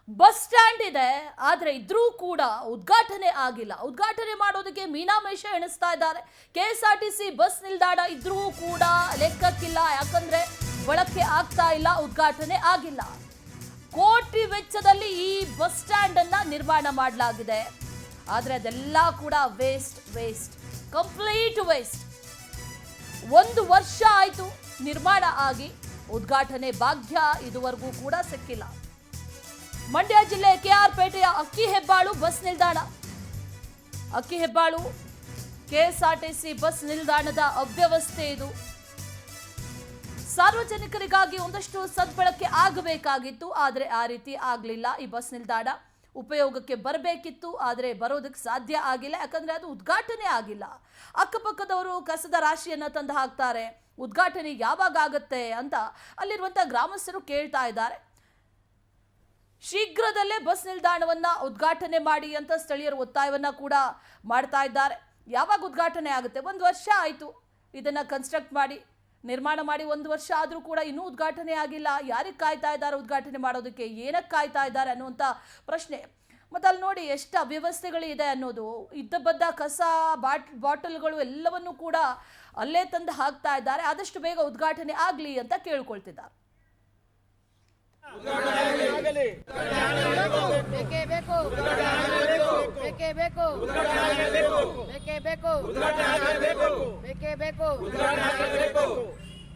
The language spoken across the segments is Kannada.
ಬಸ್ ಸ್ಟ್ಯಾಂಡ್ ಇದೆ, ಆದ್ರೆ ಇದ್ರೂ ಕೂಡ ಉದ್ಘಾಟನೆ ಆಗಿಲ್ಲ. ಉದ್ಘಾಟನೆ ಮಾಡೋದಕ್ಕೆ ಮೀನಾಮೇಷ ಎಣಿಸ್ತಾ ಇದ್ದಾರೆ. KSRTC ಬಸ್ ನಿಲ್ದಾಣ ಇದ್ರೂ ಕೂಡ ಲೆಕ್ಕಕ್ಕಿಲ್ಲ, ಯಾಕಂದ್ರೆ ಬಳಕೆ ಆಗ್ತಾ ಇಲ್ಲ, ಉದ್ಘಾಟನೆ ಆಗಿಲ್ಲ. ಕೋಟಿ ವೆಚ್ಚದಲ್ಲಿ ಈ ಬಸ್ ಸ್ಟ್ಯಾಂಡ್ ಅನ್ನ ನಿರ್ಮಾಣ ಮಾಡಲಾಗಿದೆ, ಆದ್ರೆ ಅದೆಲ್ಲ ಕೂಡ ವೇಸ್ಟ್, ಕಂಪ್ಲೀಟ್ ವೇಸ್ಟ್. 1 ವರ್ಷ ಆಯ್ತು ನಿರ್ಮಾಣ ಆಗಿ, ಉದ್ಘಾಟನೆ ಭಾಗ್ಯ ಇದುವರೆಗೂ ಕೂಡ ಸಿಕ್ಕಿಲ್ಲ. ಮಂಡ್ಯ ಜಿಲ್ಲೆ KR ಪೇಟೆಯ ಅಕ್ಕಿಹೆಬ್ಬಾಳು ಬಸ್ ನಿಲ್ದಾಣ. ಅಕ್ಕಿಹೆಬ್ಬಾಳು KSRTC ಬಸ್ ನಿಲ್ದಾಣದ ಅವ್ಯವಸ್ಥೆ ಇದು. ಸಾರ್ವಜನಿಕರಿಗಾಗಿ ಒಂದಷ್ಟು ಸದ್ಬಳಕೆ ಆಗಬೇಕಾಗಿತ್ತು, ಆದರೆ ಆ ರೀತಿ ಆಗಲಿಲ್ಲ. ಈ ಬಸ್ ನಿಲ್ದಾಣ ಉಪಯೋಗಕ್ಕೆ ಬರಬೇಕಿತ್ತು, ಆದರೆ ಬರೋದಕ್ಕೆ ಸಾಧ್ಯ ಆಗಿಲ್ಲ, ಯಾಕಂದ್ರೆ ಅದು ಉದ್ಘಾಟನೆ ಆಗಿಲ್ಲ. ಅಕ್ಕಪಕ್ಕದವರು ಕಸದ ರಾಶಿಯನ್ನ ತಂದು ಹಾಕ್ತಾರೆ, ಉದ್ಘಾಟನೆ ಯಾವಾಗ ಆಗುತ್ತೆ ಅಂತ ಅಲ್ಲಿರುವಂತಹ ಗ್ರಾಮಸ್ಥರು ಕೇಳ್ತಾ ಇದ್ದಾರೆ. ಶೀಘ್ರದಲ್ಲೇ ಬಸ್ ನಿಲ್ದಾಣವನ್ನ ಉದ್ಘಾಟನೆ ಮಾಡಿ ಅಂತ ಸ್ಥಳೀಯರು ಒತ್ತಾಯವನ್ನ ಕೂಡ ಮಾಡ್ತಾ ಇದ್ದಾರೆ. ಯಾವಾಗ ಉದ್ಘಾಟನೆ ಆಗುತ್ತೆ? 1 ವರ್ಷ ಆಯ್ತು ಇದನ್ನ ಕನ್ಸ್ಟ್ರಕ್ಟ್ ಮಾಡಿ, ನಿರ್ಮಾಣ ಮಾಡಿ 1 ವರ್ಷ ಆದ್ರೂ ಕೂಡ ಇನ್ನೂ ಉದ್ಘಾಟನೆ ಆಗಿಲ್ಲ. ಯಾರಿಗೆ ಕಾಯ್ತಾ ಇದ್ದಾರೆ ಉದ್ಘಾಟನೆ ಮಾಡೋದಕ್ಕೆ, ಏನಕ್ಕೆ ಕಾಯ್ತಾ ಇದ್ದಾರೆ ಅನ್ನುವಂಥ ಪ್ರಶ್ನೆ. ಮತ್ತು ಅಲ್ಲಿ ನೋಡಿ ಎಷ್ಟು ಅವ್ಯವಸ್ಥೆಗಳಿದೆ ಅನ್ನೋದು. ಇದ್ದ ಬದ್ದ ಕಸ ಬಾಟಲ್ಗಳು ಎಲ್ಲವನ್ನೂ ಕೂಡ ಅಲ್ಲೇ ತಂದು ಹಾಕ್ತಾ ಇದ್ದಾರೆ. ಆದಷ್ಟು ಬೇಗ ಉದ್ಘಾಟನೆ ಆಗಲಿ ಅಂತ ಕೇಳ್ಕೊಳ್ತಿದ್ದಾರೆ.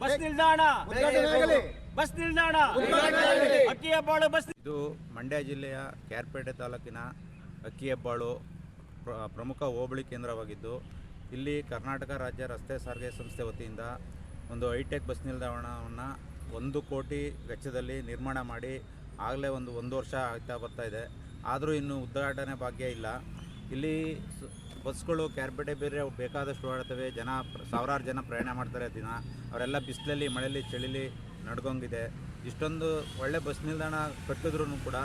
ಬಸ್ ನಿಲ್ದಾಣ ಅಕ್ಕಿಹೆಬ್ಬಾಳು ಬಸ್. ಇದು ಮಂಡ್ಯ ಜಿಲ್ಲೆಯ KR ತಾಲೂಕಿನ ಅಕ್ಕಿಹೆಬ್ಬಾಳು ಪ್ರಮುಖ ಹೋಬಳಿ ಕೇಂದ್ರವಾಗಿದ್ದು, ಇಲ್ಲಿ ಕರ್ನಾಟಕ ರಾಜ್ಯ ರಸ್ತೆ ಸಾರಿಗೆ ಸಂಸ್ಥೆ ವತಿಯಿಂದ ಒಂದು ಹೈಟೆಕ್ ಬಸ್ ನಿಲ್ದಾಣವನ್ನು 1 ಕೋಟಿ ವೆಚ್ಚದಲ್ಲಿ ನಿರ್ಮಾಣ ಮಾಡಿ ಆಗಲೇ 1 ವರ್ಷ ಆಗ್ತಾ ಬರ್ತಾ ಇದೆ. ಆದರೂ ಇನ್ನೂ ಉದ್ಘಾಟನೆ ಭಾಗ್ಯ ಇಲ್ಲ. ಇಲ್ಲಿ ಬಸ್ಗಳು KR ಬೇರೆ ಬೇಕಾದಷ್ಟು ಓಡಾಡ್ತವೆ. ಸಾವಿರಾರು ಜನ ಪ್ರಯಾಣ ಮಾಡ್ತಾರೆ ದಿನ. ಅವರೆಲ್ಲ ಬಿಸಿಲಲ್ಲಿ, ಮಳೆಯಲ್ಲಿ, ಚಳಿಲಿ ನಡ್ಕೊಂಗಿದೆ. ಇಷ್ಟೊಂದು ಒಳ್ಳೆ ಬಸ್ ನಿಲ್ದಾಣ ಕಟ್ಟಿದ್ರೂ ಕೂಡ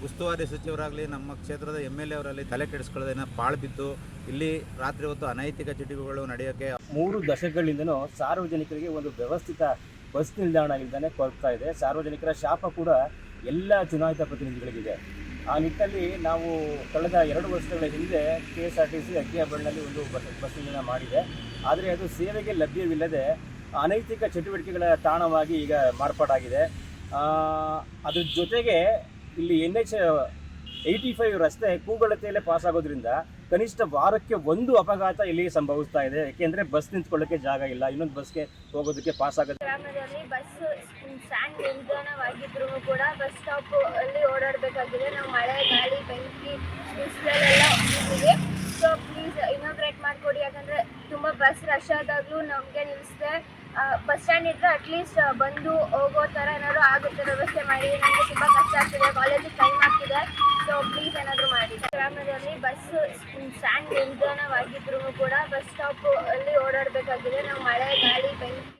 ಉಸ್ತುವಾರಿ ಸಚಿವರಾಗಲಿ, ನಮ್ಮ ಕ್ಷೇತ್ರದ MLA ಅವರಲ್ಲಿ ತಲೆ ಕೆಡಿಸ್ಕೊಳ್ಳೋದೇನೋ ಪಾಳು ಬಿದ್ದು ಇಲ್ಲಿ ರಾತ್ರಿ ಹೊತ್ತು ಅನೈತಿಕ ಚಟುವಟಿಕೆಗಳು ನಡೆಯೋಕ್ಕೆ 3 ದಶಕಗಳಿಂದನೂ ಸಾರ್ವಜನಿಕರಿಗೆ ಒಂದು ವ್ಯವಸ್ಥಿತ ಬಸ್ ನಿಲ್ದಾಣ ಇಲ್ಲದೇ ಕೊಡ್ತಾ ಇದೆ. ಸಾರ್ವಜನಿಕರ ಶಾಪ ಕೂಡ ಎಲ್ಲ ಚುನಾಯಿತ ಪ್ರತಿನಿಧಿಗಳಿಗಿದೆ. ಆ ನಿಟ್ಟಿನಲ್ಲಿ ನಾವು ಕಳೆದ 2 ವರ್ಷಗಳ ಹಿಂದೆ KSRTC ಅಕ್ಕಿಹೆಬ್ಬಾಳಿನಲ್ಲಿ ಒಂದು ಬಸ್ ನಿಲ್ದಾಣ ಮಾಡಿದೆ. ಆದರೆ ಅದು ಸೇವೆಗೆ ಲಭ್ಯವಿಲ್ಲದೆ ಅನೈತಿಕ ಚಟುವಟಿಕೆಗಳ ತಾಣವಾಗಿ ಈಗ ಮಾರ್ಪಾಡಾಗಿದೆ. ಅದ್ರ ಜೊತೆಗೆ ಇಲ್ಲಿ NH 85 ರಸ್ತೆ ಕೂಗಳತೆಯಲ್ಲೇ ಪಾಸ್ ಆಗೋದ್ರಿಂದ ಕನಿಷ್ಠ ವಾರಕ್ಕೆ 1 ಅಪಘಾತ ಇಲ್ಲಿ ಸಂಭವಿಸ್ತಾ ಇದೆ. ಯಾಕೆಂದರೆ ಬಸ್ ನಿಂತ್ಕೊಳ್ಳೋಕ್ಕೆ ಜಾಗ ಇಲ್ಲ, ಇನ್ನೊಂದು ಬಸ್ಗೆ ಹೋಗೋದಕ್ಕೆ ಪಾಸ್ ಆಗೋದು. ಗ್ರಾಮದಲ್ಲಿ ಬಸ್ ಸ್ಟ್ಯಾಂಡ್ ನಿಲ್ದಾಣವಾಗಿದ್ರೂ ಕೂಡ ಬಸ್ ಸ್ಟಾಪ್ ಅಲ್ಲಿ ಓಡಾಡಬೇಕಾಗಿದೆ. ನಾವು ಮಳೆ, ಗಾಳಿ, ಬೆಂಕಿ, ಬಿಸಿಲಲ್ಲೆಲ್ಲ ಇದೆ. ಸೊ ಪ್ಲೀಸ್ ಇನಾಗ್ರೇಟ್ ಮಾಡಿಕೊಡಿ, ಯಾಕಂದರೆ ತುಂಬ ಬಸ್ ರಶ್ ಆದಾಗಲೂ ನಮಗೆ ನಿಲ್ಲಿಸಿದೆ. ಬಸ್ ಸ್ಟ್ಯಾಂಡ್ ಇದ್ದರೆ ಅಟ್ಲೀಸ್ಟ್ ಬಂದು ಹೋಗೋ ಥರ ಏನಾದರೂ ಆಗುತ್ತೆ, ವ್ಯವಸ್ಥೆ ಮಾಡಿ. ನಮಗೆ ತುಂಬ ಕಷ್ಟ ಆಗ್ತಿದೆ, ಕಾಲೇಜಿಗೆ ಟೈಮ್ ಆಗ್ತಿದೆ. ಸೊ ಪ್ಲೀಸ್ ಏನಾದರೂ ಮಾಡಿ. ಗ್ರಾಮದಲ್ಲಿ ಬಸ್ ಸ್ಟ್ಯಾಂಡ್ ನಿಲ್ದಾಣವಾಗಿದ್ರೂ ಕೂಡ ಬಸ್ ಸ್ಟಾಪ್ ಅಲ್ಲಿ ಓಡಾಡಬೇಕಾಗಿದೆ. ನಾವು ಮಳೆ, ಗಾಳಿ, ಬೆಂಕಿ